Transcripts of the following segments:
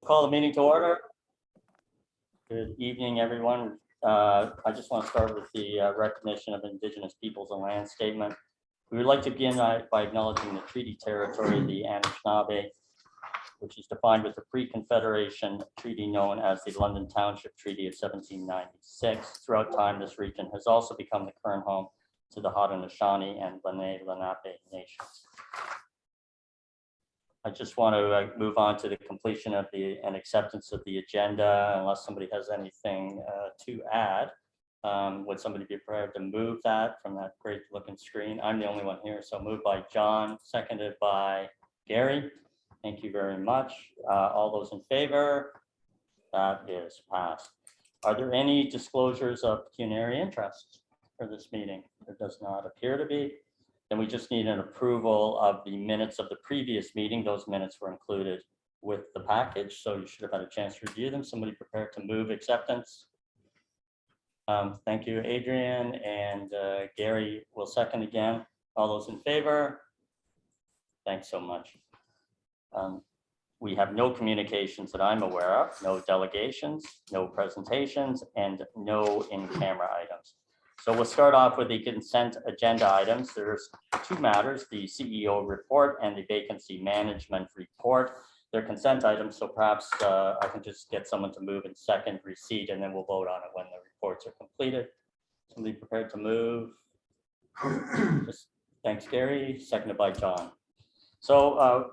Call the meeting to order. Good evening, everyone. I just want to start with the recognition of Indigenous peoples and land statement. We would like to begin by acknowledging the treaty territory of the Anishinaabe, which is defined with the pre-Confederation treaty known as the London Township Treaty of 1796. Throughout time, this region has also become the current home to the Haudenosaunee and Lenape nations. I just want to move on to the completion of and acceptance of the agenda, unless somebody has anything to add. Would somebody be prepared to move that from that great looking screen? I'm the only one here, so moved by John, seconded by Gary. Thank you very much. All those in favor? That is passed. Are there any disclosures of pecuniary interest for this meeting? There does not appear to be. Then we just need an approval of the minutes of the previous meeting. Those minutes were included with the package, so you should have had a chance to review them. Somebody prepared to move acceptance? Thank you, Adrian, and Gary will second again. All those in favor? Thanks so much. We have no communications that I'm aware of, no delegations, no presentations, and no in-camera items. So we'll start off with the consent agenda items. There's two matters, the CEO report and the vacancy management report. They're consent items, so perhaps I can just get someone to move and second receipt, and then we'll vote on it when the reports are completed. Somebody prepared to move? Thanks, Gary, seconded by John. So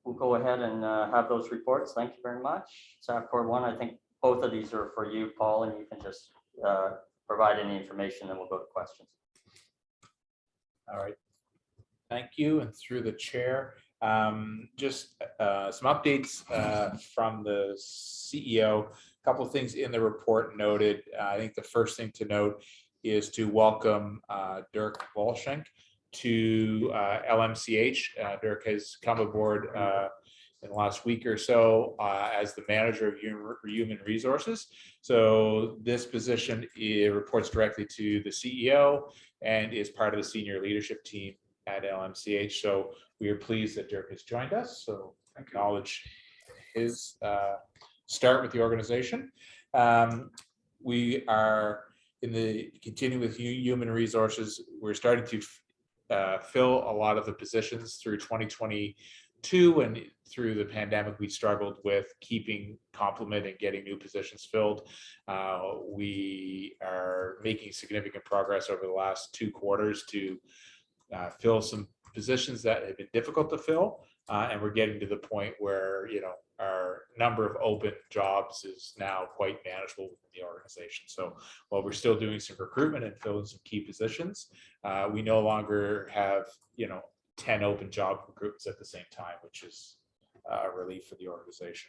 we'll go ahead and have those reports. Thank you very much. SAFCOR 1, I think both of these are for you, Paul, and you can just provide any information, and we'll go to questions. All right. Thank you. And through the chair, just some updates from the CEO. A couple of things in the report noted. I think the first thing to note is to welcome Dirk Volschenk to LMCH. Dirk has come aboard in the last week or so as the manager of human resources. So this position reports directly to the CEO and is part of the senior leadership team at LMCH. So we are pleased that Dirk has joined us. So acknowledge his start with the organization. We are continue with human resources. We're starting to fill a lot of the positions through 2022, and through the pandemic, we struggled with keeping complement and getting new positions filled. We are making significant progress over the last 2 quarters to fill some positions that have been difficult to fill, and we're getting to the point where our number of open jobs is now quite manageable within the organization. So while we're still doing some recruitment and filling some key positions, we no longer have 10 open job recruitments at the same time, which is a relief for the organization.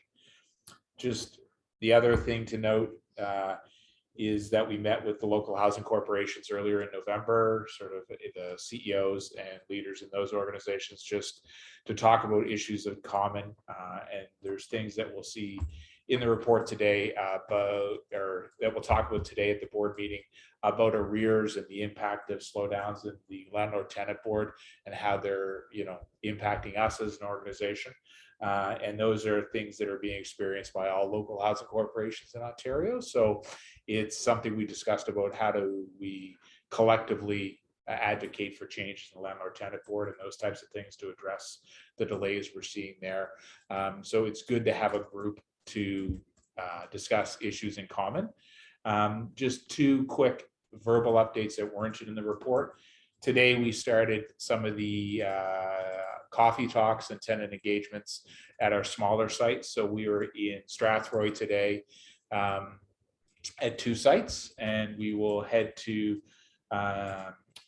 Just the other thing to note is that we met with the local housing corporations earlier in November, sort of the CEOs and leaders in those organizations, just to talk about issues of common. And there's things that we'll see in the report today that we'll talk about today at the board meeting about arrears and the impact of slowdowns in the landlord-tenant board and how they're impacting us as an organization. And those are things that are being experienced by all local housing corporations in Ontario. So it's something we discussed about how do we collectively advocate for changes in the landlord-tenant board and those types of things to address the delays we're seeing there. So it's good to have a group to discuss issues in common. Just 2 quick verbal updates that weren't in the report. Today, we started some of the coffee talks and tenant engagements at our smaller sites. So we were in Strathroy today at 2 sites, and we will head to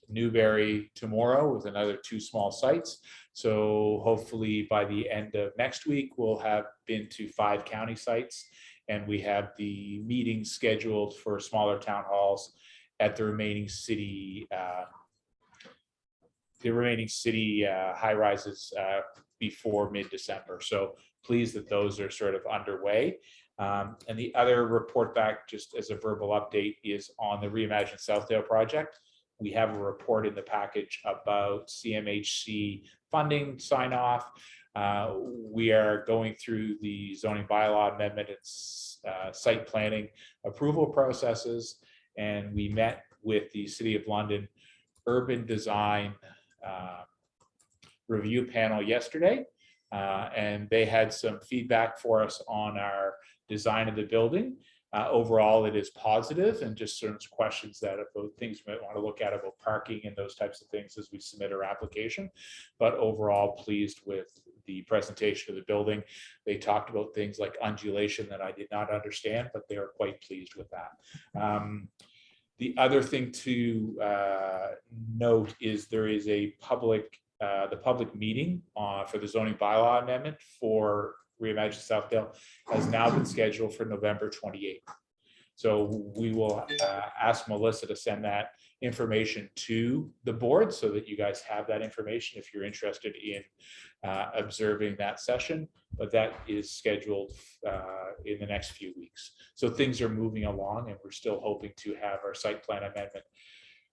Newberry tomorrow with another 2 small sites. So hopefully by the end of next week, we'll have been to 5 county sites, and we have the meetings scheduled for smaller town halls at the remaining city high rises before mid-December. So pleased that those are sort of underway. And the other report back, just as a verbal update, is on the Reimagine Southdale project. We have a report in the package about CMHC funding sign off. We are going through the zoning bylaw amendment and site planning approval processes, and we met with the City of London Urban Design review panel yesterday, and they had some feedback for us on our design of the building. Overall, it is positive, and just certain questions that about things we might want to look at about parking and those types of things as we submit our application. But overall, pleased with the presentation of the building. They talked about things like undulation that I did not understand, but they are quite pleased with that. The other thing to note is there is a the public meeting for the zoning bylaw amendment for Reimagine Southdale has now been scheduled for November 28th. So we will ask Melissa to send that information to the board so that you guys have that information if you're interested in observing that session. But that is scheduled in the next few weeks. So things are moving along, and we're still hoping to have our site plan amendment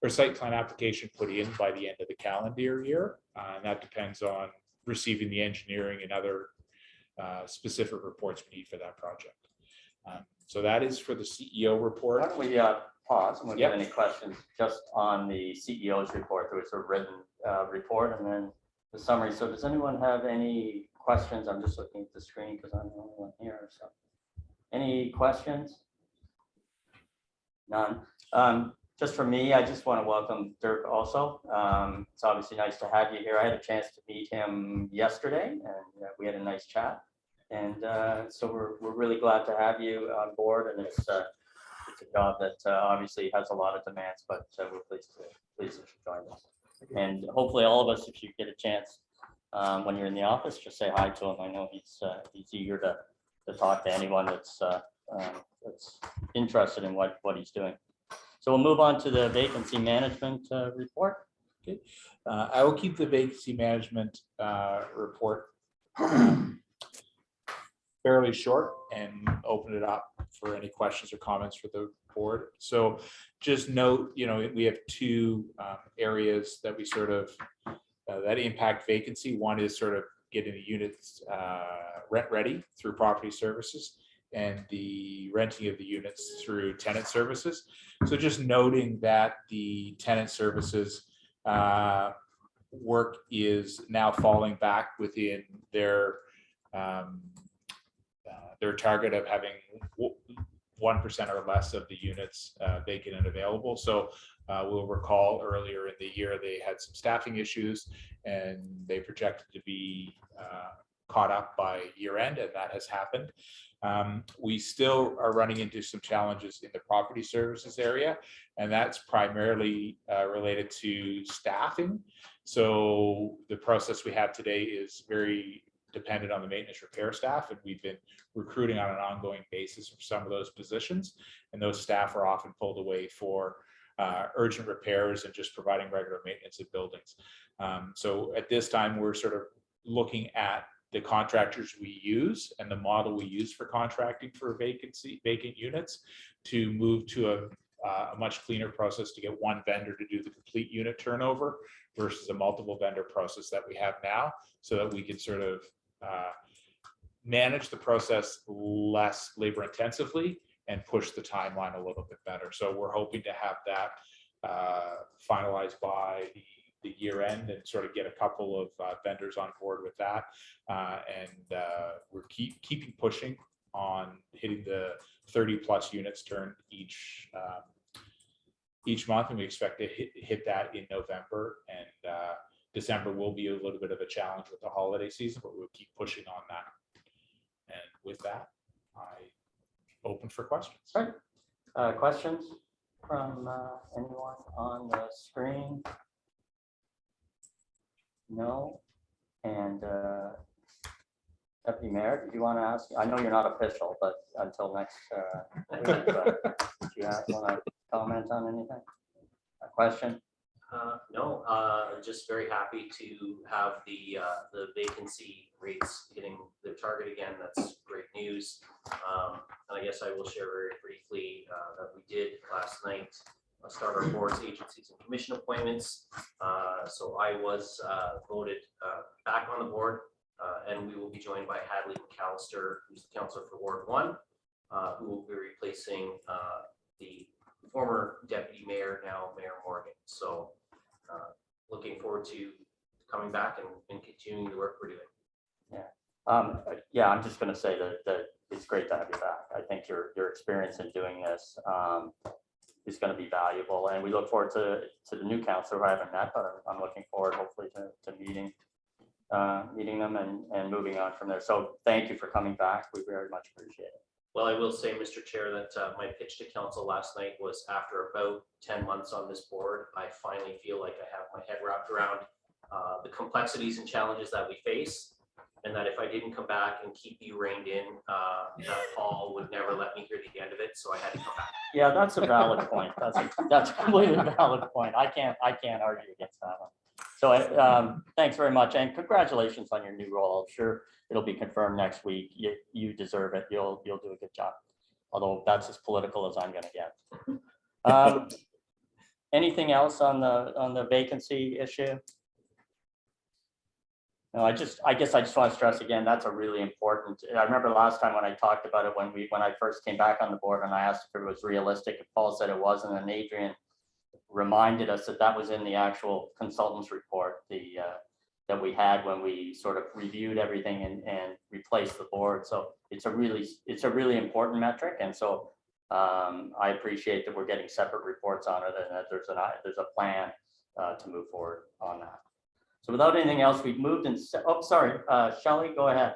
or site plan application put in by the end of the calendar year. And that depends on receiving the engineering and other specific reports we need for that project. So that is for the CEO report. Why don't we pause and we have any questions just on the CEO's report? There was a written report and then the summary. So does anyone have any questions? I'm just looking at the screen because I'm the only one here. So any questions? None. Just for me, I just want to welcome Dirk also. It's obviously nice to have you here. I had a chance to meet him yesterday and we had a nice chat. And so we're really glad to have you on board. And it's a job that obviously has a lot of demands, but we're pleased that you joined us. And hopefully all of us, if you get a chance when you're in the office, just say hi to him. I know he's eager to talk to anyone that's interested in what he's doing. So we'll move on to the vacancy management report. Okay, I will keep the vacancy management report fairly short and open it up for any questions or comments for the board. So just note, we have two areas that we sort of that impact vacancy. One is sort of getting the units rent ready through property services, and the renting of the units through tenant services. So just noting that the tenant services work is now falling back within their target of having 1% or less of the units vacant and available. So we'll recall earlier in the year they had some staffing issues and they projected to be caught up by year end, and that has happened. We still are running into some challenges in the property services area, and that's primarily related to staffing. So the process we have today is very dependent on the maintenance repair staff, and we've been recruiting on an ongoing basis for some of those positions, and those staff are often pulled away for urgent repairs and just providing regular maintenance of buildings. So at this time, we're sort of looking at the contractors we use and the model we use for contracting for vacant units to move to a much cleaner process to get one vendor to do the complete unit turnover versus a multiple vendor process that we have now, so that we can sort of manage the process less labor intensively and push the timeline a little bit better. So we're hoping to have that finalized by the year end and sort of get a couple of vendors on board with that. And we're keeping pushing on hitting the 30+ units turned each month, and we expect to hit that in November. And December will be a little bit of a challenge with the holiday season, but we'll keep pushing on that. And with that, I open for questions. All right. Questions from anyone on the screen? No. And Deputy Mayor, did you want to ask? I know you're not official, but until next week, but do you want to comment on anything? A question? No, just very happy to have the vacancy rates hitting their target again. That's great news. And I guess I will share very briefly that we did last night start our boards, agencies, and commission appointments. So I was voted back on the board and we will be joined by Hadley McAllister, who's the counselor for Ward 1, who will be replacing the former deputy mayor, now Mayor Morgan. So looking forward to coming back and continuing the work we're doing. Yeah, I'm just going to say that it's great to have you back. I think your experience in doing this is going to be valuable, and we look forward to the new councillor who I haven't met, but I'm looking forward hopefully to meeting them and moving on from there. So thank you for coming back. We very much appreciate it. Well, I will say, Mr. Chair, that my pitch to council last night was after about 10 months on this board, I finally feel like I have my head wrapped around the complexities and challenges that we face. And that if I didn't come back and keep you reined in, that Paul would never let me hear the end of it. So I had to come back. Yeah, that's a valid point. That's a completely valid point. I can't argue against that one. So thanks very much, and congratulations on your new role. I'm sure it'll be confirmed next week. You deserve it. You'll do a good job. Although that's as political as I'm going to get. Anything else on the vacancy issue? No, I guess I just want to stress again, that's a really important. I remember last time when I talked about it when I first came back on the board, and I asked if it was realistic, and Paul said it wasn't, and Adrian reminded us that was in the actual consultant's report, that we had when we sort of reviewed everything and replaced the board. So it's a really important metric, and so I appreciate that we're getting separate reports on it, and that there's a plan to move forward on that. So without anything else, we've moved and, oh, sorry, Shelley, go ahead.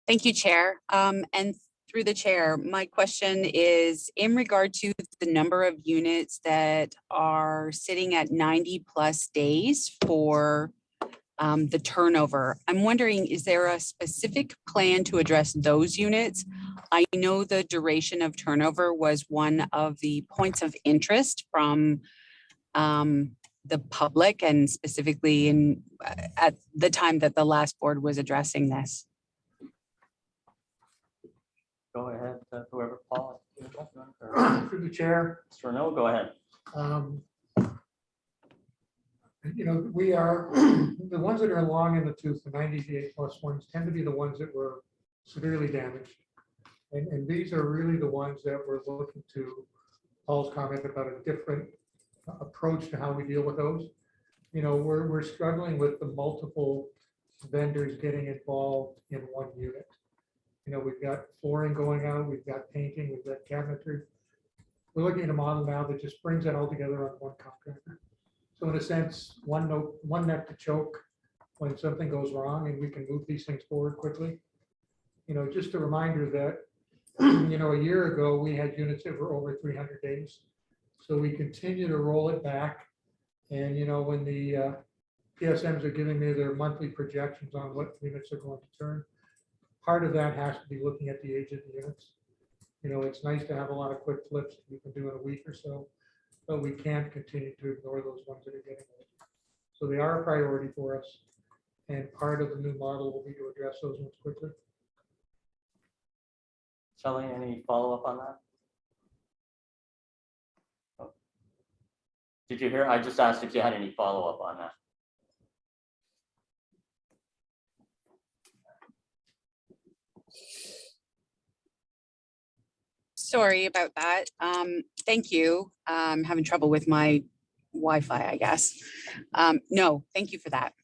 Thank you, Chair. And through the chair, my question is in regard to the number of units that are sitting at 90+ days for the turnover. I'm wondering, is there a specific plan to address those units? I know the duration of turnover was one of the points of interest from the public, and specifically at the time that the last board was addressing this. Go ahead, whoever, Paul. Through the chair. Mr. Renaud, go ahead. You know, we are, the ones that are long in the tooth, the 98+ ones tend to be the ones that were severely damaged. And these are really the ones that we're looking to, Paul's comment about a different approach to how we deal with those. You know, we're struggling with the multiple vendors getting involved in one unit. You know, we've got flooring going out, we've got painting, we've got cabinetry. We're looking at a model now that just brings that all together on one contractor. So in a sense, one neck to choke when something goes wrong, and we can move these things forward quickly. You know, just a reminder that, you know, a year ago, we had units that were over 300 days. So we continue to roll it back. And, you know, when the PSMs are giving me their monthly projections on what units are going to turn, part of that has to be looking at the age of the units. You know, it's nice to have a lot of quick flips that you can do in a week or so, but we can't continue to ignore those ones that are getting old. So they are a priority for us. And part of the new model will be to address those ones quickly. Shelley, any follow-up on that? Oh. Did you hear? I just asked if you had any follow-up on that. Sorry about that. Thank you. I'm having trouble with my Wi-Fi, I guess. No, thank you for that.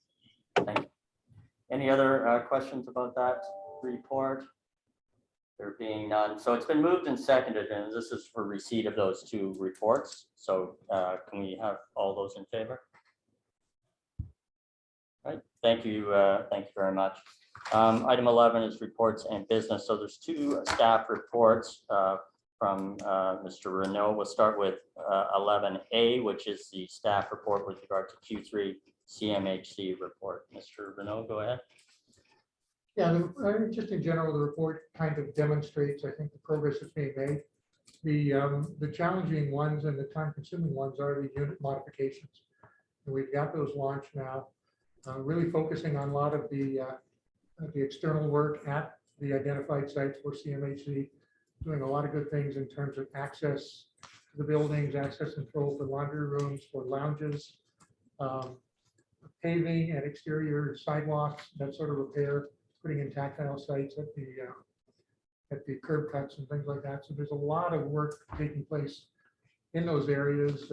Thank you. Any other questions about that report? There being none. So it's been moved and seconded, and this is for receipt of those two reports. So can we have all those in favor? Right. Thank you. Thank you very much. Item 11 is reports and business. So there's two staff reports from Mr. Renaud. We'll start with 11A, which is the staff report with regard to Q3 CMHC report. Mr. Renaud, go ahead. Yeah, just in general, the report kind of demonstrates, I think, the progress that's being made. The challenging ones and the time-consuming ones are the unit modifications. And we've got those launched now, really focusing on a lot of the external work at the identified sites for CMHC, doing a lot of good things in terms of access to the buildings, access control for laundry rooms, for lounges, paving and exterior sidewalks, that sort of repair, putting in tactile sites at the curb cuts and things like that. So there's a lot of work taking place in those areas,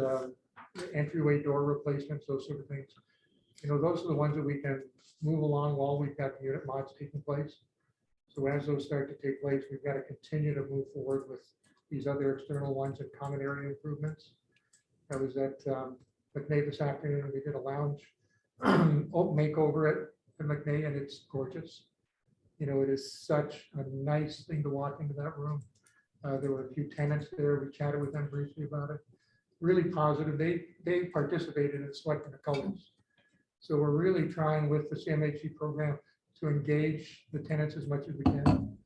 entryway door replacements, those sort of things. You know, those are the ones that we can move along while we've got the unit mods taking place. So as those start to take place, we've got to continue to move forward with these other external ones and common area improvements. I was at McNay this afternoon, we did a lounge makeover at McNay, and it's gorgeous. You know, it is such a nice thing to walk into that room. There were a few tenants there. We chatted with them briefly about it. Really positive. They participated in selecting the colors. So we're really trying with the CMHC program to engage the tenants as much as we can.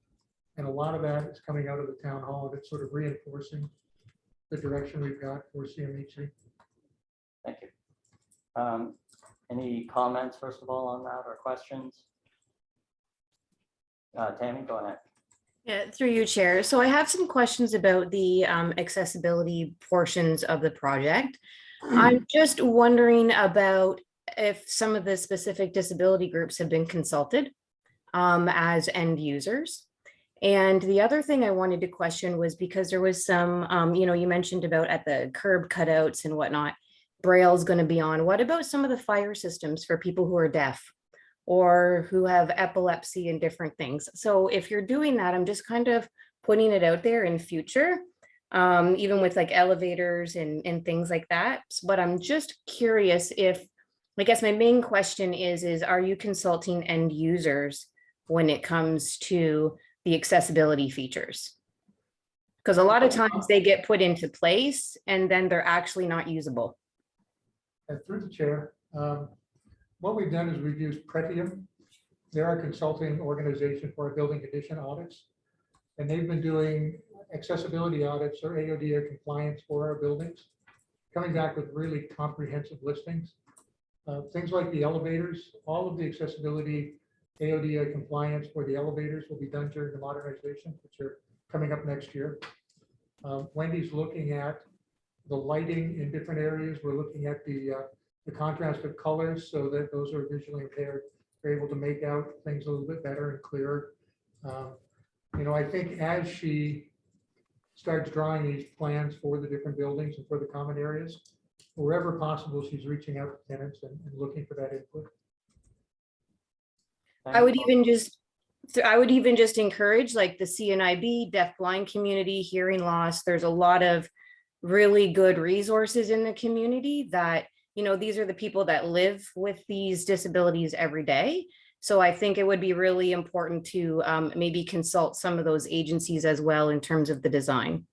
And a lot of that is coming out of the town hall, and it's sort of reinforcing the direction we've got for CMHC. Thank you. Any comments, first of all, on that or questions? Tammy, go ahead. Yeah, through you, Chair. So I have some questions about the accessibility portions of the project. I'm just wondering about if some of the specific disability groups have been consulted as end users. And the other thing I wanted to question was because there was some, you mentioned about at the curb cutouts and whatnot, Braille's going to be on. What about some of the fire systems for people who are deaf or who have epilepsy and different things? So if you're doing that, I'm just kind of putting it out there in future, even with like elevators and things like that. But I'm just curious if, I guess my main question is are you consulting end users when it comes to the accessibility features? Because a lot of times they get put into place and then they're actually not usable. And through the chair, what we've done is we've used Pretium. They're our consulting organization for our building condition audits. And they've been doing accessibility audits or AODA compliance for our buildings, coming back with really comprehensive listings. Things like the elevators, all of the accessibility AODA compliance for the elevators will be done during the modernization, which are coming up next year. Wendy's looking at the lighting in different areas. We're looking at the contrast of colors so that those who are visually impaired are able to make out things a little bit better and clearer. I think as she starts drawing these plans for the different buildings and for the common areas, wherever possible, she's reaching out to tenants and looking for that input. I would even just encourage like the CNIB, deafblind community, hearing loss. There's a lot of really good resources in the community that, these are the people that live with these disabilities every day. So I think it would be really important to maybe consult some of those agencies as well in terms of the design.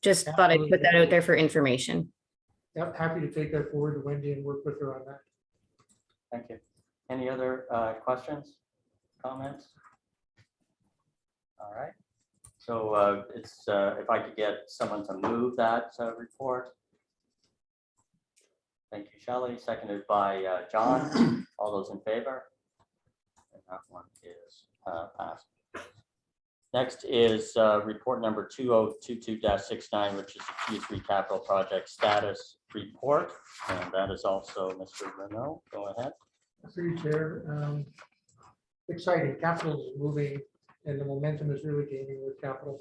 Just thought I'd put that out there for information. Yep, happy to take that forward to Wendy and work with her on that. Thank you. Any other questions, comments? All right. So it's if I could get someone to move that report. Thank you, Shelley. Seconded by John. All those in favor? And that one is passed. Next is report number 2022-69, which is the Q3 capital project status report. And that is also Mr. Renault. Go ahead. Through you, Chair. Exciting. Capital is moving and the momentum is really gaining with capital.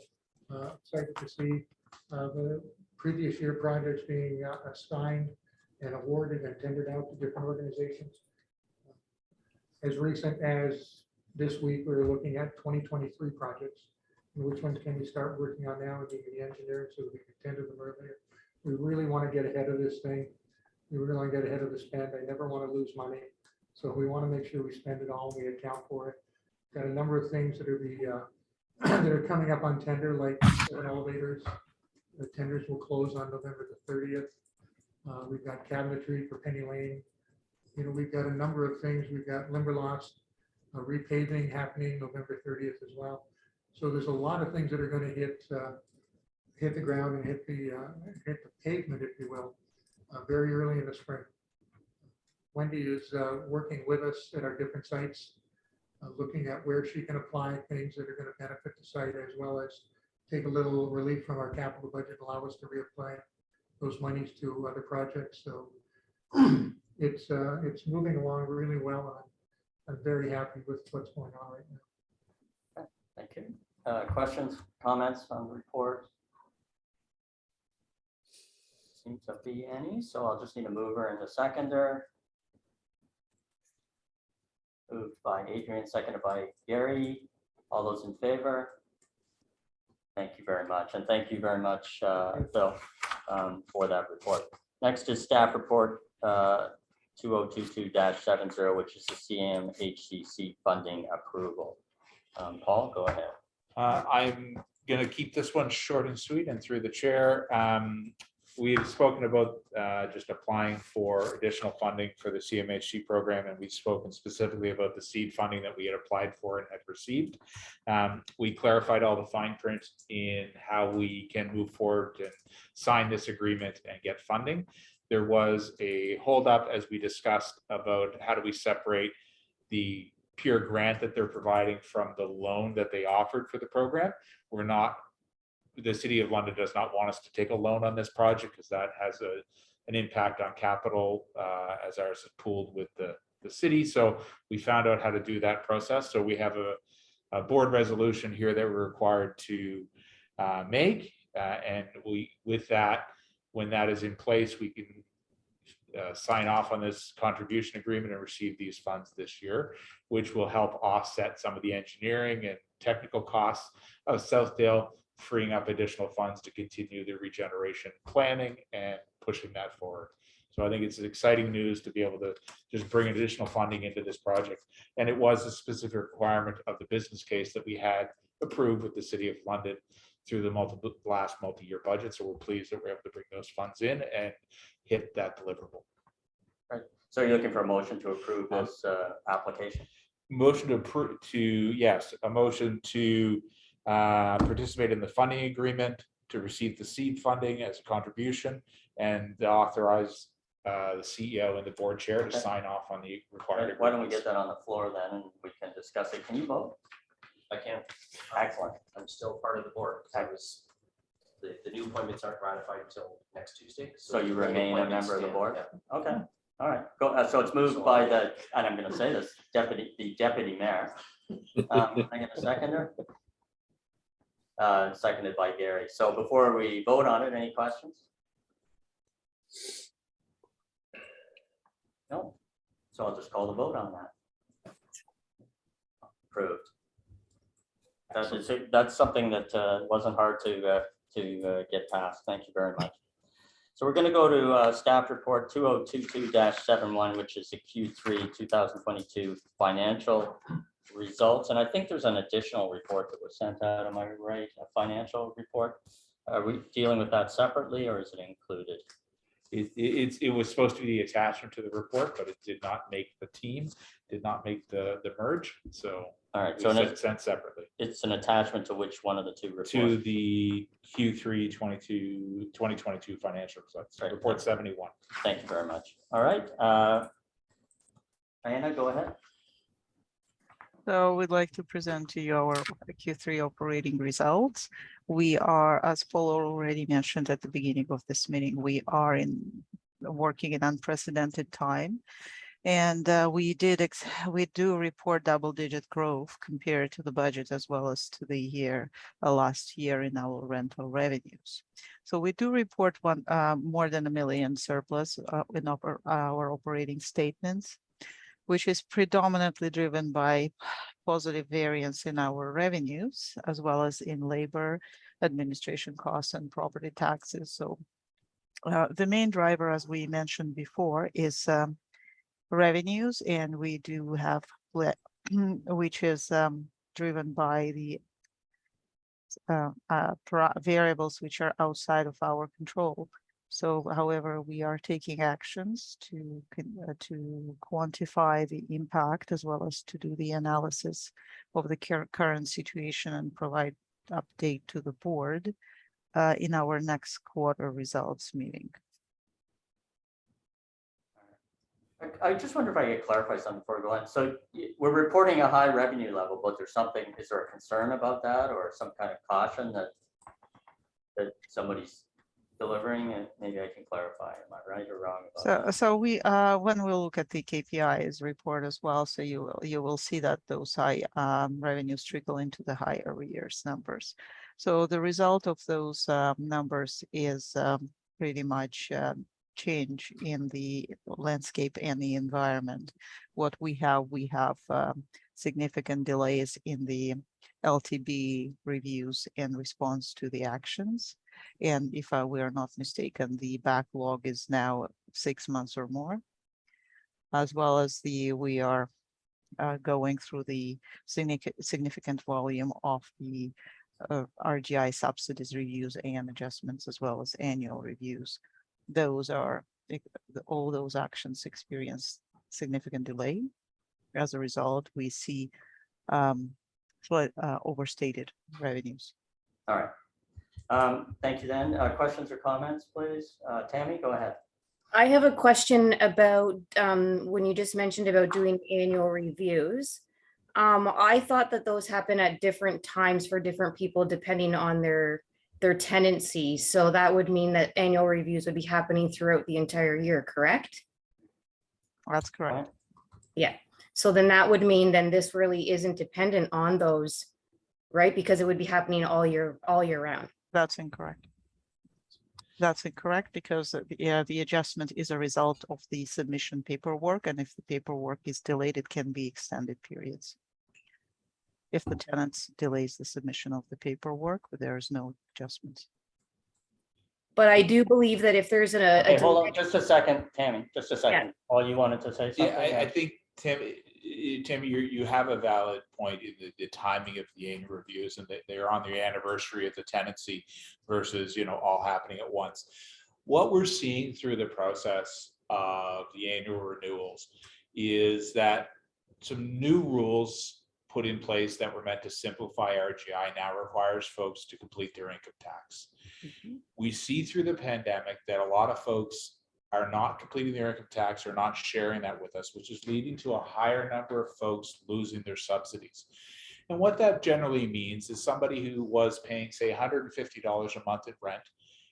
Excited to see the previous year projects being assigned and awarded and tendered out to different organizations. As recent as this week, we were looking at 2023 projects. And which ones can we start working on now and getting the engineering so that we can tender them earlier? We really want to get ahead of this thing. We really want to get ahead of the spend. I never want to lose money. So we want to make sure we spend it all and we account for it. Got a number of things that are that are coming up on tender, like 7 elevators. The tenders will close on November the 30th. We've got cabinetry for Penny Lane. We've got a number of things. We've got Limberlost repaving happening November 30th as well. So there's a lot of things that are going to hit the ground and hit the pavement, if you will, very early in the spring. Wendy is working with us at our different sites, looking at where she can apply things that are going to benefit the site, as well as take a little relief from our capital budget, allow us to reapply those monies to other projects. So it's moving along really well. I'm very happy with what's going on right now. Thank you. Questions, comments on the report? Seems to be any, so I'll just need a mover and a seconder. Moved by Adrian, seconded by Gary. All those in favor? Thank you very much. And thank you very much, Phil, for that report. Next is staff report 2022-70, which is the CMHCC funding approval. Paul, go ahead. I'm going to keep this one short and sweet and through the chair. We've spoken about just applying for additional funding for the CMHC program, and we've spoken specifically about the seed funding that we had applied for and had received. We clarified all the fine print in how we can move forward and sign this agreement and get funding. There was a holdup, as we discussed, about how do we separate the pure grant that they're providing from the loan that they offered for the program. The City of London does not want us to take a loan on this project because that has an impact on capital as ours is pooled with the city. So we found out how to do that process. So we have a board resolution here that we're required to make. And with that, when that is in place, we can sign off on this contribution agreement and receive these funds this year, which will help offset some of the engineering and technical costs of Southdale, freeing up additional funds to continue the regeneration planning and pushing that forward. So I think it's exciting news to be able to just bring additional funding into this project. And it was a specific requirement of the business case that we had approved with the City of London through the last multi-year budget. So we're pleased that we're able to bring those funds in and hit that deliverable. Right. So you're looking for a motion to approve this application? Motion to approve a motion to participate in the funding agreement, to receive the seed funding as a contribution, and to authorize the CEO and the board chair to sign off on the required. Why don't we get that on the floor then and we can discuss it? Can you vote? I can. Excellent. I'm still part of the board. I was, the new appointments aren't ratified until next Tuesday. So you the remain a appointments member of the stand, board? yeah. Okay, all right. Go. So it's moved by the, and I'm going to say this, the deputy mayor. I get a seconder? Seconded by Gary. So before we vote on it, any questions? No. So I'll just call the vote on that. Approved. That's something that wasn't hard to get past. Thank you very much. So we're going to go to staff report 2022-71, which is the Q3 2022 financial results. And I think there's an additional report that was sent out. Am I right? A financial report. Are we dealing with that separately, or is it included? It was supposed to be the attachment to the report, but it did not make the team, did not make the merge. So all right, so so sent separately. It's an attachment to which one of the two reports? To the Q3 2022 financial results, Right. report 71. Thank you very much. All right, Diana, go ahead. So we'd like to present to you our Q3 operating results. We are, as Paul already mentioned at the beginning of this meeting, we are working in unprecedented time. And we do report double-digit growth compared to the budget as well as to the last year in our rental revenues. So we do report more than $1 million surplus in our operating statements, which is predominantly driven by positive variance in our revenues, as well as in labor, administration costs, and property taxes. So the main driver, as we mentioned before, is revenues, and we do have which is driven by the variables which are outside of our control. So, however, we are taking actions to quantify the impact as well as to do the analysis of the current situation and provide update to the board in our next quarter results meeting. I just wonder if I could clarify something before we go on. So we're reporting a high revenue level, but is there a concern about that or some kind of caution that somebody's delivering? And maybe I can clarify, am I right or wrong about that? So we, when we look at the KPIs report as well, so you will see that those high revenues trickle into the high arrears numbers. So the result of those numbers is pretty much change in the landscape and the environment. What we have significant delays in the LTB reviews in response to the actions. And if we are not mistaken, the backlog is now 6 months or more, as well as we are going through the significant volume of the RGI subsidies reviews and adjustments, as well as annual reviews. Those are, all those actions experience significant delay. As a result, we see overstated revenues. All right. Thank you then. Questions or comments, please? Tammy, go ahead. I have a question about when you just mentioned about doing annual reviews. I thought that those happen at different times for different people depending on their tenancy. So that would mean that annual reviews would be happening throughout the entire year, correct? That's correct. Right. Yeah. So then that would mean then this really isn't dependent on those, right? Because it would be happening all year round. That's incorrect. That's incorrect because the adjustment is a result of the submission paperwork, and if the paperwork is delayed, it can be extended periods. If the tenant delays the submission of the paperwork, there is no adjustments. But I do believe that if there's Okay, hold on just a second, Tammy, just a second. All you wanted to say something? Yeah, I think, Tammy, you have a valid point in the timing of the annual reviews, and that they're on the anniversary of the tenancy versus, all happening at once. What we're seeing through the process of the annual renewals is that some new rules put in place that were meant to simplify RGI now requires folks to complete their income tax. We see through the pandemic that a lot of folks are not completing their income tax or not sharing that with us, which is leading to a higher number of folks losing their subsidies. And what that generally means is somebody who was paying, say, $150 a month in rent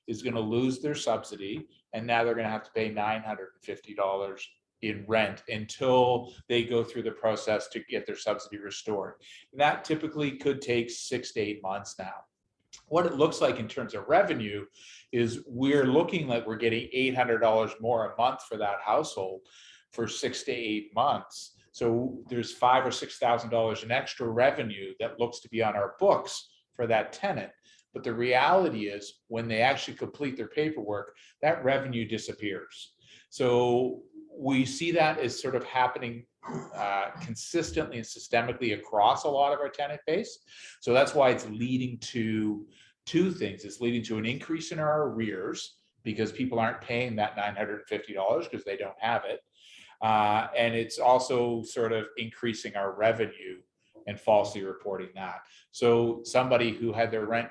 is going to lose their subsidy, and now they're going to have to pay $950 in rent until they go through the process to get their subsidy restored. And that typically could take 6 to 8 months now. What it looks like in terms of revenue is we're looking like we're getting $800 more a month for that household for 6 to 8 months. So there's $5,000 or $6,000 in extra revenue that looks to be on our books for that tenant. But the reality is when they actually complete their paperwork, that revenue disappears. So we see that as sort of happening consistently and systemically across a lot of our tenant base. So that's why it's leading to two things. It's leading to an increase in our arrears because people aren't paying that $950 because they don't have it. And it's also sort of increasing our revenue and falsely reporting that. So somebody who had their rent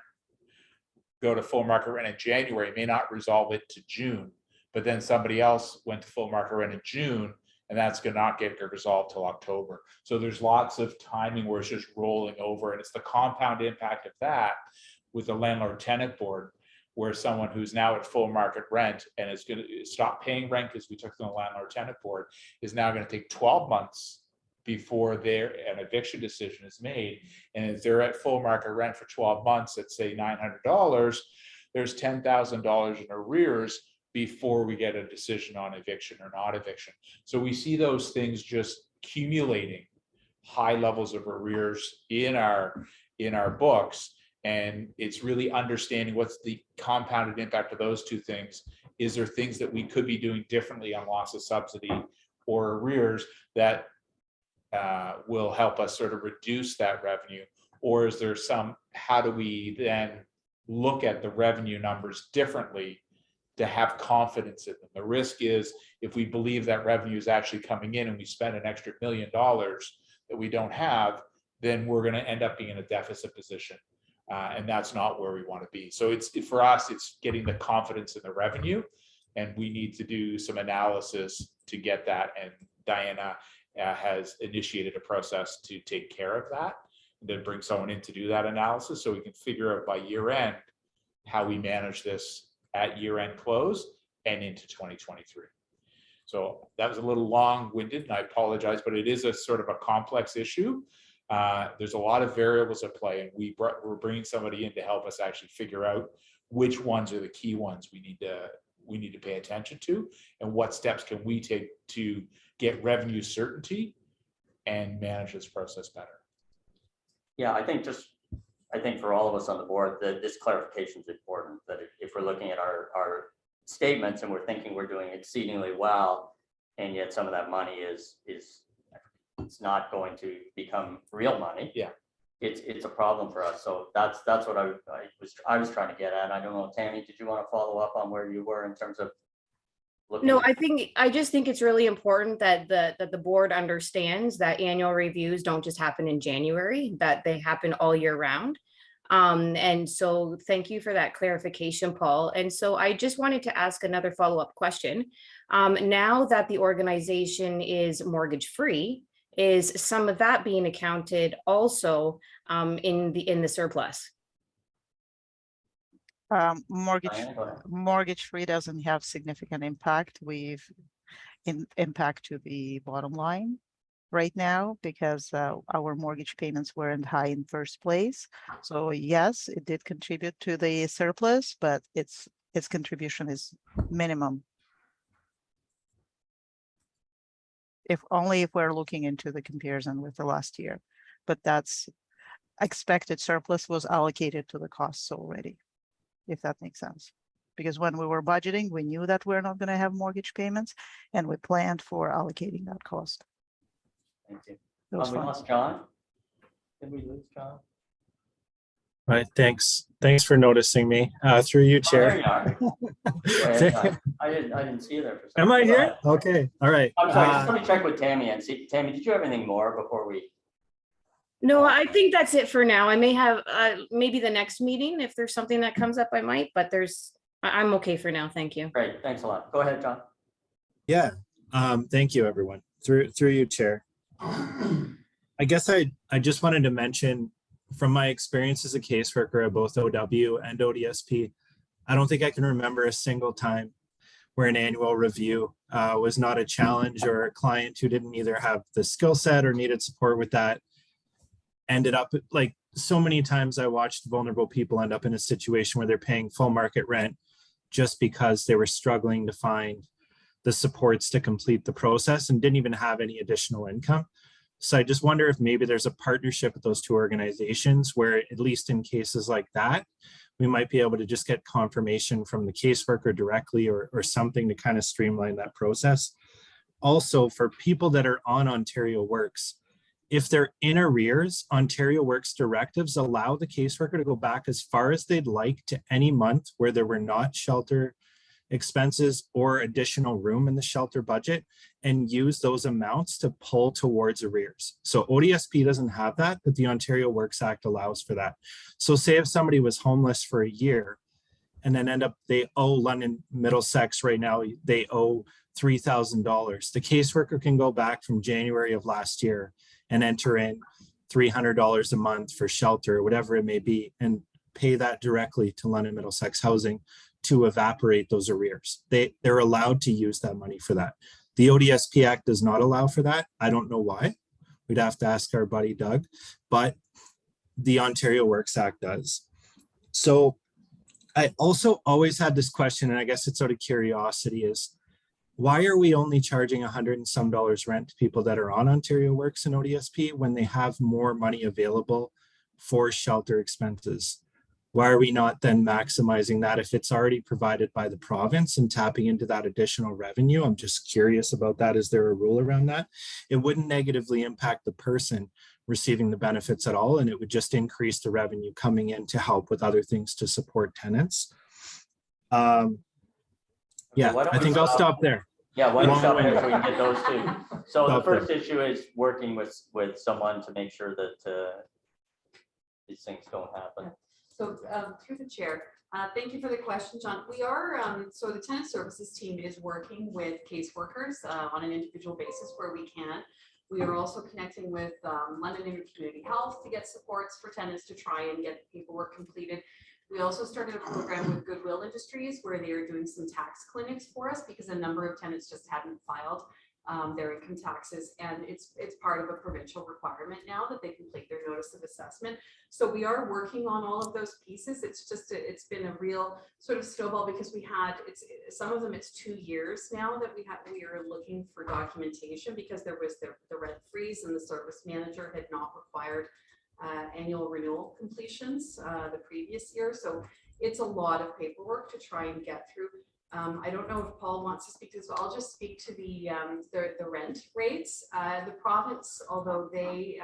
go to full market rent in January may not resolve it to June, but then somebody else went to full market rent in June, and that's going to not get resolved till October. So there's lots of timing where it's just rolling over, and it's the compound impact of that with the landlord tenant board, where someone who's now at full market rent and is going to stop paying rent because we took them to the landlord tenant board is now going to take 12 months before an eviction decision is made. And if they're at full market rent for 12 months at say $900, there's $10,000 in arrears before we get a decision on eviction or not eviction. So we see those things just accumulating high levels of arrears in our books. And it's really understanding what's the compounded impact of those two things. Is there things that we could be doing differently on loss of subsidy or arrears that will help us sort of reduce that revenue? Or is there how do we then look at the revenue numbers differently to have confidence in them? The risk is if we believe that revenue is actually coming in and we spend an extra $1 million that we don't have, then we're going to end up being in a deficit position. And that's not where we want to be. So for us, it's getting the confidence in the revenue, and we need to do some analysis to get that. And Diana has initiated a process to take care of that, and then bring someone in to do that analysis so we can figure out by year end how we manage this at year-end close and into 2023. So that was a little long-winded, and I apologize, but it is a sort of a complex issue. There's a lot of variables at play, and we're bringing somebody in to help us actually figure out which ones are the key ones we need to pay attention to, and what steps can we take to get revenue certainty and manage this process better. Yeah, I think for all of us on the board, that this clarification is important, that if we're looking at our statements and we're thinking we're doing exceedingly well, and yet some of that money is it's not going to become real money. Yeah. It's a problem for us. So that's what I was trying to get at. I don't know, Tammy, did you want to follow up on where you were in terms of looking? No, I just think it's really important that the board understands that annual reviews don't just happen in January, that they happen all year round. And so thank you for that clarification, Paul. And so I just wanted to ask another follow-up question. Now that the organization is mortgage-free, is some of that being accounted also in the surplus? Mortgage free doesn't have significant impact. Impact to the bottom line right now because our mortgage payments weren't high in first place. So yes, it did contribute to the surplus, but its contribution is minimum. If we're looking into the comparison with the last year, but that's expected surplus was allocated to the costs already, if that makes sense. Because when we were budgeting, we knew that we're not going to have mortgage payments and we planned for allocating that cost. Thank you. It was We fun. lost John. Did we lose John? Right, thanks for noticing me. Through you, Oh, there Chair. you are. Go ahead, John. I didn't see you there for a second. Am I Go here? ahead. Okay, all right. I'm sorry, just let me check with Tammy and see. Tammy, did you have anything more before we? No, I think that's it for now. I may have maybe the next meeting, if there's something that comes up, I might, but I'm okay for now. Thank you. Great, thanks a lot. Go ahead, John. Yeah, thank you, everyone. Through you, Chair. I guess I just wanted to mention from my experience as a caseworker at both OW and ODSP, I don't think I can remember a single time where an annual review was not a challenge, or a client who didn't either have the skill set or needed support with that ended up, like so many times I watched vulnerable people end up in a situation where they're paying full market rent just because they were struggling to find the supports to complete the process and didn't even have any additional income. So I just wonder if maybe there's a partnership with those two organizations where, at least in cases like that, we might be able to just get confirmation from the caseworker directly or something to kind of streamline that process. Also, for people that are on Ontario Works, if they're in arrears, Ontario Works directives allow the caseworker to go back as far as they'd like to any month where there were not shelter expenses or additional room in the shelter budget and use those amounts to pull towards arrears. So ODSP doesn't have that, but the Ontario Works Act allows for that. So say if somebody was homeless for a year and then they owe London Middlesex right now, they owe $3,000. The caseworker can go back from January of last year and enter in $300 a month for shelter, whatever it may be, and pay that directly to London Middlesex Housing to evaporate those arrears. They're allowed to use that money for that. The ODSP Act does not allow for that. I don't know why. We'd have to ask our buddy Doug, but the Ontario Works Act does. So I also always had this question, and I guess it's out of curiosity, is why are we only charging $100 and some rent to people that are on Ontario Works and ODSP when they have more money available for shelter expenses? Why are we not then maximizing that if it's already provided by the province and tapping into that additional revenue? I'm just curious about that. Is there a rule around that? It wouldn't negatively impact the person receiving the benefits at all, and it would just increase the revenue coming in to help with other things to support tenants. Yeah, I think I'll stop there. Yeah, why don't you stop there so we can get those two. So Stop the first issue is working with someone to make sure that these things don't happen. So through the chair, thank you for the question, John. We are, so the tenant services team is working with caseworkers on an individual basis where we can. We are also connecting with London Community Health to get supports for tenants to try and get paperwork completed. We also started a program with Goodwill Industries where they are doing some tax clinics for us because a number of tenants just hadn't filed their income taxes, and it's part of a provincial requirement now that they complete their notice of assessment. So we are working on all of those pieces. It's just it's been a real sort of snowball because we had some of them it's 2 years now that we are looking for documentation because there was the rent freeze and the service manager had not required annual renewal completions the previous year. So it's a lot of paperwork to try and get through. I don't know if Paul wants to speak to this, but I'll just speak to the rent rates. The province, although they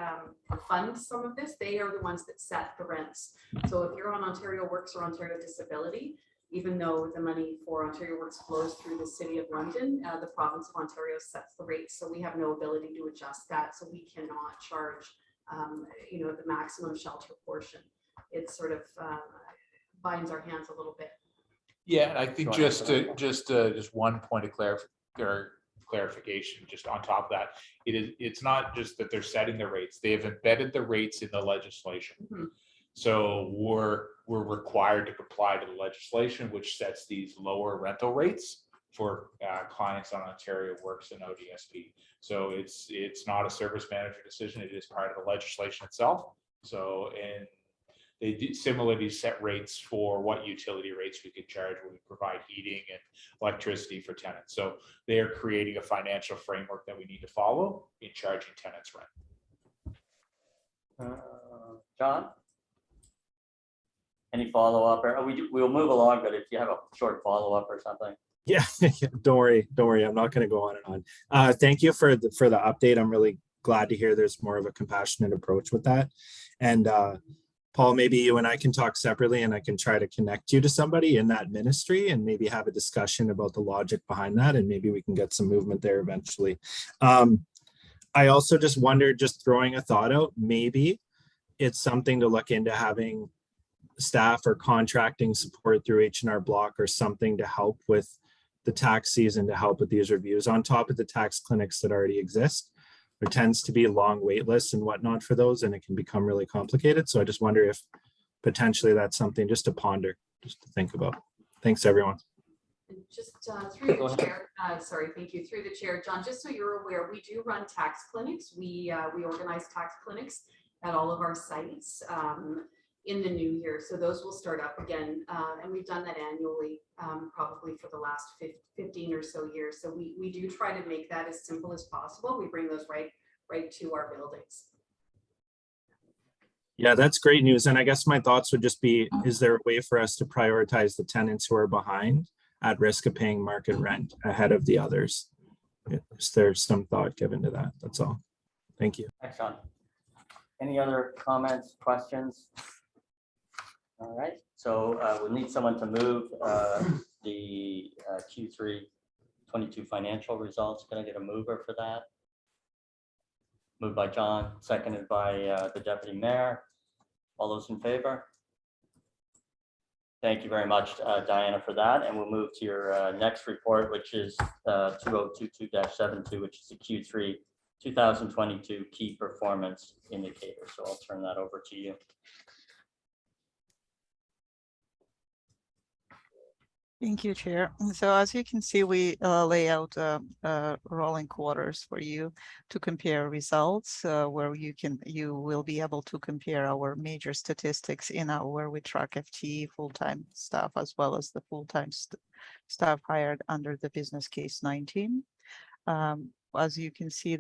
fund some of this, they are the ones that set the rents. So if you're on Ontario Works or Ontario Disability, even though the money for Ontario Works flows through the City of London, the province of Ontario sets the rates. So we have no ability to adjust that. So we cannot charge, the maximum shelter portion. It sort of binds our hands a little bit. Yeah, and I think Sure. just one point of clarification, just on top of that, it's not just that they're setting the rates, they have embedded the rates in the legislation. Mhm. So we're required to comply to the legislation, which sets these lower rental rates for clients on Ontario Works and ODSP. So it's not a service manager decision, it is part of the legislation itself. So, and they do similarly set rates for what utility rates we can charge when we provide heating and electricity for tenants. So they are creating a financial framework that we need to follow in charging tenants rent. John? Any follow-up, or we'll move along, but if you have a short follow-up or something. Yeah, don't worry. I'm not going to go on and on. Thank you for the update. I'm really glad to hear there's more of a compassionate approach with that. And Paul, maybe you and I can talk separately, and I can try to connect you to somebody in that ministry and maybe have a discussion about the logic behind that, and maybe we can get some movement there eventually. I also just wondered, just throwing a thought out, maybe it's something to look into having staff or contracting support through H&R Block or something to help with the tax season, to help with these reviews on top of the tax clinics that already exist. There tends to be long wait lists and whatnot for those, and it can become really complicated. So I just wonder if potentially that's something just to ponder, just to think about. Thanks, everyone. And just through the chair, thank you. Through the chair, John, just so you're aware, we do run tax clinics. We organize tax clinics at all of our sites in the new year. So those will start up again. And we've done that annually, probably for the last 15 or so years. So we do try to make that as simple as possible. We bring those right to our buildings. Yeah, that's great news. And I guess my thoughts would just be, is there a way for us to prioritize the tenants who are behind at risk of paying market rent ahead of the others? Is there some thought given to that? That's all. Thank you. Thanks, John. Any other comments, questions? All right, so we'll need someone to move the Q3 22 financial results. Can I get a mover for that? Moved by John, seconded by the deputy mayor. All those in favor? Thank you very much, Diana, for that. And we'll move to your next report, which is 2022-72, which is the Q3 2022 key performance indicator. So I'll turn that over to you. Thank you, Chair. And so as you can see, we lay out rolling quarters for you to compare results, where you will be able to compare our major statistics where we track FTE, full-time staff, as well as the full-time staff hired under the business case 19. As you can see,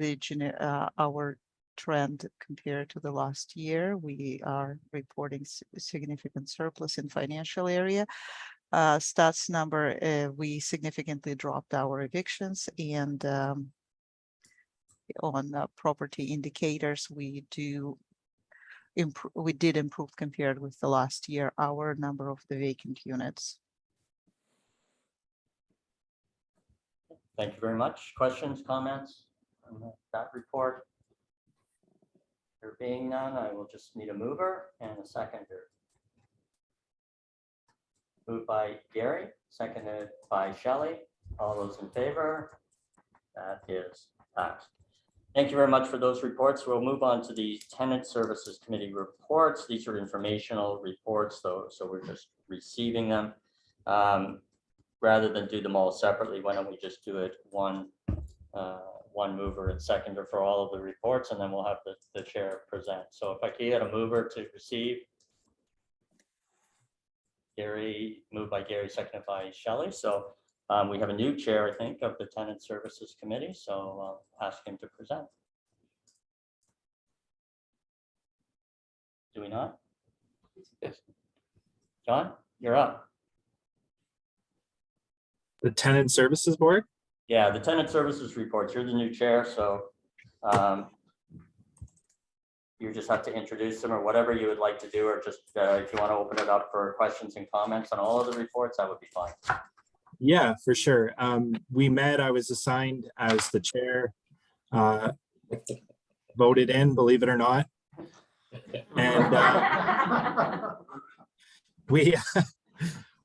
our trend compared to the last year, we are reporting significant surplus in financial area. Stats number, we significantly dropped our evictions, and on property indicators, we did improve compared with the last year, our number of the vacant units. Thank you very much. Questions, comments on that report? There being none, I will just need a mover and a seconder. Moved by Gary, seconded by Shelley. All those in favor? That is passed. Thank you very much for those reports. We'll move on to the Tenant Services Committee reports. These are informational reports, though, so we're just receiving them. Rather than do them all separately, why don't we just do it one mover and seconder for all of the reports, and then we'll have the chair present. So if I can get a mover to receive. Gary, moved by Gary, seconded by Shelley. So we have a new chair, I think, of the Tenant Services Committee, so I'll ask him to present. Do we not? Yes. John, you're up. The Tenant Services Board? Yeah, the Tenant Services reports. You're the new chair, so you just have to introduce them or whatever you would like to do, or just if you want to open it up for questions and comments on all of the reports, that would be fine. Yeah, for sure. We met, I was assigned as the chair, voted in, believe it or not. And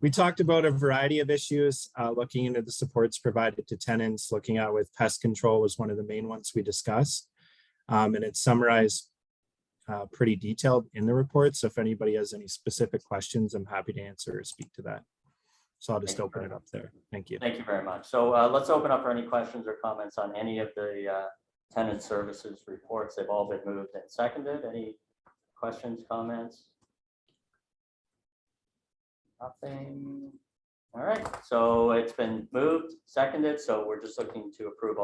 we talked about a variety of issues, looking into the supports provided to tenants, looking at with pest control was one of the main ones we discussed. And it's summarized pretty detailed in the report. So if anybody has any specific questions, I'm happy to answer or speak to that. So I'll just open it up there. Thank you. Thank you very much. So let's open up for any questions or comments on any of the tenant services reports. They've all been moved and seconded. Any questions, comments? Nothing. All right, so it's been moved, seconded. So we're just looking to approve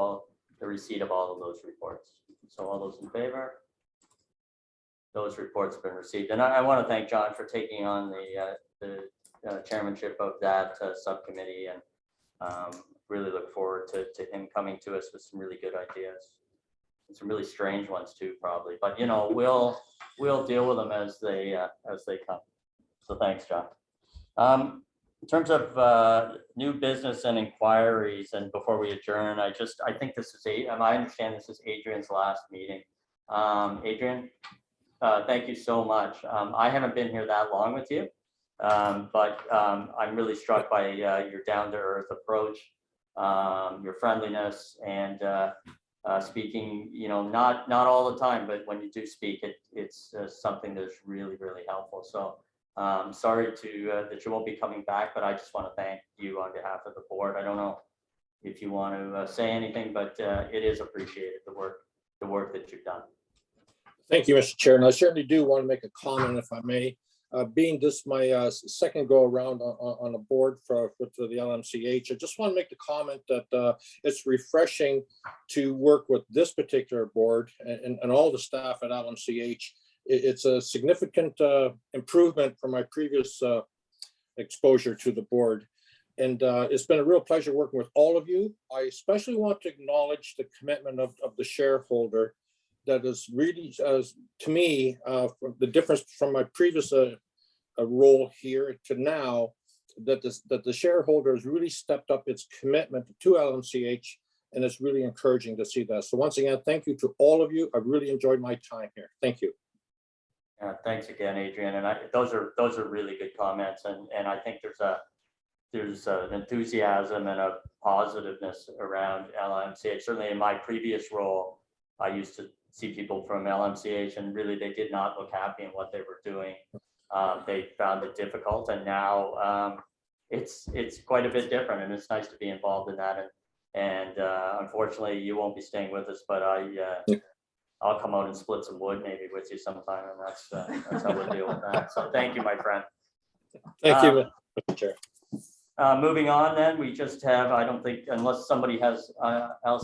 the receipt of all of those reports. So all those in favor? Those reports have been received. And I want to thank John for taking on the chairmanship of that subcommittee, and really look forward to him coming to us with some really good ideas and some really strange ones too, probably. But you know, we'll deal with them as they come. So thanks, John. In terms of new business and inquiries, and before we adjourn, I think this is I understand this is Adrian's last meeting. Adrian, thank you so much. I haven't been here that long with you, but I'm really struck by your down-to-earth approach, your friendliness, and speaking, you know, not all the time, but when you do speak, it's something that's really, really helpful. So sorry that you won't be coming back, but I just want to thank you on behalf of the board. I don't know if you want to say anything, but it is appreciated, the work that you've done. Thank you, Mr. Chair. And I certainly do want to make a comment, if I may. Being this my second go around on the board for the LMCH, I just want to make the comment that it's refreshing to work with this particular board and all the staff at LMCH. It's a significant improvement from my previous exposure to the board. And it's been a real pleasure working with all of you. I especially want to acknowledge the commitment of the shareholder that is really, to me, the difference from my previous role here to now, that the shareholder has really stepped up its commitment to LMCH, and it's really encouraging to see that. So once again, thank you to all of you. I've really enjoyed my time here. Thank you. Thanks again, Adrian. And those are really good comments, and I think there's an enthusiasm and a positiveness around LMCH. Certainly in my previous role, I used to see people from LMCH, and really they did not look happy in what they were doing. They found it difficult, and now it's quite a bit different, and it's nice to be involved in that. And unfortunately, you won't be staying with us, but I'll come out and split some wood maybe with you sometime, and that's how we'll deal with that. So thank you, my friend. Thank you, Mr. Chair. Moving on, then we just have, I don't think, unless somebody else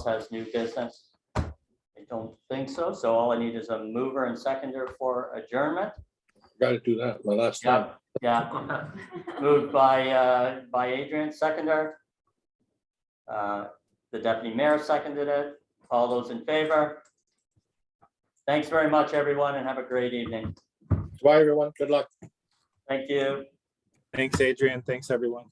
has new business. I don't think so. So all I need is a mover and seconder for adjournment. Got to do that. My last time. Yeah. Moved by Adrian, seconder. The deputy mayor seconded it. All those in favor? Thanks very much, everyone, and have a great evening. Bye, everyone. Good luck. Thank you. Thanks, Adrian. Thanks, everyone.